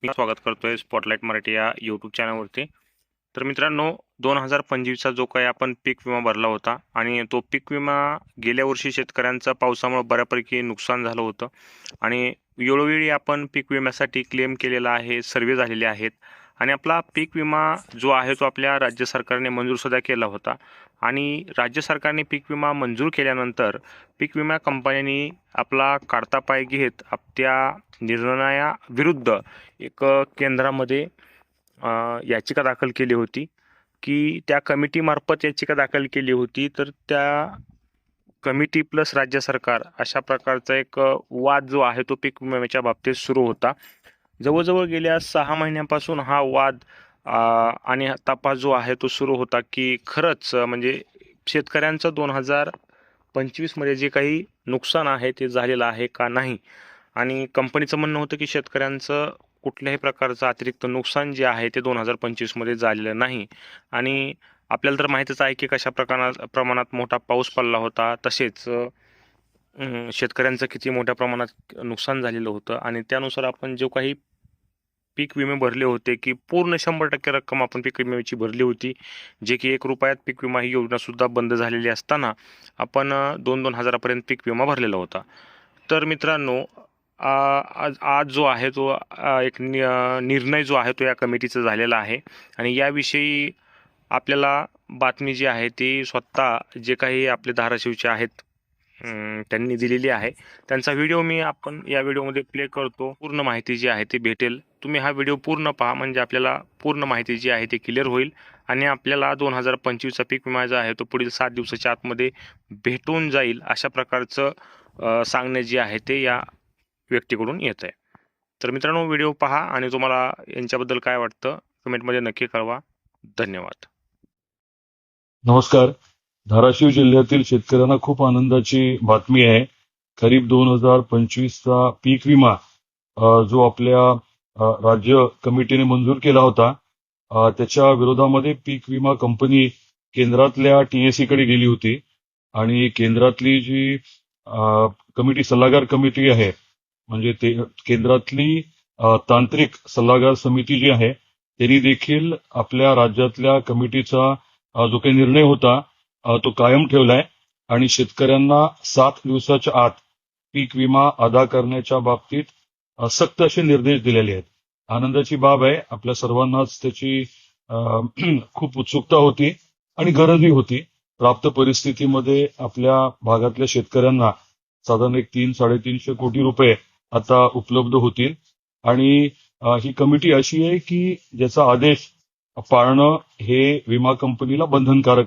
मी स्वागत करतोय स्पॉटलाइट मराठी या यूट्यूब चॅनलवरती. तर मित्रांनो, 2025चा जो काही आपण पीक विमा भरला होता आणि तो पीक विमा गेल्या वर्षी शेतकऱ्यांचा पावसामुळे बऱ्यापैकी नुकसान झालं होतं आणि वेळोवेळी आपण पीक विम्यासाठी क्लेम केलेला आहे, सर्वे झालेले आहेत आणि आपला पीक विमा जो आहे तो आपल्या राज्य सरकारने मंजूर सुद्धा केला होता. आणि राज्य सरकारने पीक विमा मंजूर केल्यानंतर पीक विमा कंपन्यांनी आपला काढता पाय घेत त्या निर्णयाविरुद्ध एक केंद्रामध्ये याचिका दाखल केली होती की त्या कमिटीमार्फत याचिका दाखल केली होती. तर त्या कमिटी प्लस राज्य सरकार अशा प्रकारचा एक वाद जो आहे तो पीक विम्याच्या बाबतीत सुरू होता. जवळजवळ गेल्या 6 महिन्यांपासून हा वाद आणि तपास जो आहे तो सुरू होता की खरंच म्हणजे शेतकऱ्यांचं 2025 मध्ये जे काही नुकसान आहे ते झालेलं आहे का नाही. आणि कंपनीचं म्हणणं होतं की शेतकऱ्यांचं कुठल्याही प्रकारचं अतिरिक्त नुकसान जे आहे ते 2025 मध्ये झालेलं नाही. आणि आपल्याला तर माहितीच आहे की कशा प्रमाणात मोठा पाऊस पडला होता, तसेच शेतकऱ्यांचं किती मोठ्या प्रमाणात नुकसान झालेलं होतं. आणि त्यानुसार आपण जो काही पीक विमे भरले होते की पूर्ण 100% रक्कम आपण पीक विम्याची भरली होती, जे की 1 रुपयात पीक विमा ही योजना सुद्धा बंद झालेली असताना आपण 2-2 हजारापर्यंत पीक विमा भरलेला होता. तर मित्रांनो, आज आज जो आहे तो एक निर्णय जो आहे तो या कमिटीचा झालेला आहे आणि याविषयी आपल्याला बातमी जी आहे ती स्वतः जे काही आपले धाराशिवचे आहेत त्यांनी दिलेली आहे. त्यांचा व्हिडिओ आपण या व्हिडिओमध्ये प्ले करतो. पूर्ण माहिती जी आहे ती भेटेल. तुम्ही हा व्हिडिओ पूर्ण पहा, म्हणजे आपल्याला पूर्ण माहिती जी आहे ती क्लिअर होईल आणि आपल्याला 2025चा पीक विमा जो आहे तो पुढील 7 दिवसाच्या आतमध्ये भेटून जाईल, अशा प्रकारचं सांगणे जे आहे ते या व्यक्तीकडून येत आहे. तर मित्रांनो, व्हिडिओ पहा आणि तुम्हाला यांच्याबद्दल काय वाटतं कमेंटमध्ये नक्की कळवा. धन्यवाद. नमस्कार. धाराशिव जिल्ह्यातील शेतकऱ्यांना खूप आनंदाची बातमी आहे. खरीप 2025चा पीक विमा जो आपल्या राज्य कमिटीने मंजूर केला होता, त्याच्या विरोधामध्ये पीक विमा कंपनी केंद्रातल्या TSE कडे गेली होती आणि केंद्रातली जी कमिटी सल्लागार कमिटी आहे, म्हणजे ते केंद्रातली तांत्रिक सल्लागार समिती जी आहे, त्यांनी देखील आपल्या राज्यातल्या कमिटीचा जो काही निर्णय होता तो कायम ठेवलाय आणि शेतकऱ्यांना 7 दिवसाच्या आत पीक विमा अदा करण्याच्या बाबतीत सक्त असे निर्देश दिलेले आहेत. आनंदाची बाब आहे. आपल्या सर्वांनाच त्याची खूप उत्सुकता होती आणि गरजही होती. प्राप्त परिस्थितीमध्ये आपल्या भागातल्या शेतकऱ्यांना साधारण एक 300-350 कोटी रुपये आता उपलब्ध होतील आणि ही कमिटी अशी आहे की ज्याचा आदेश पाळणं हे विमा कंपनीला बंधनकारक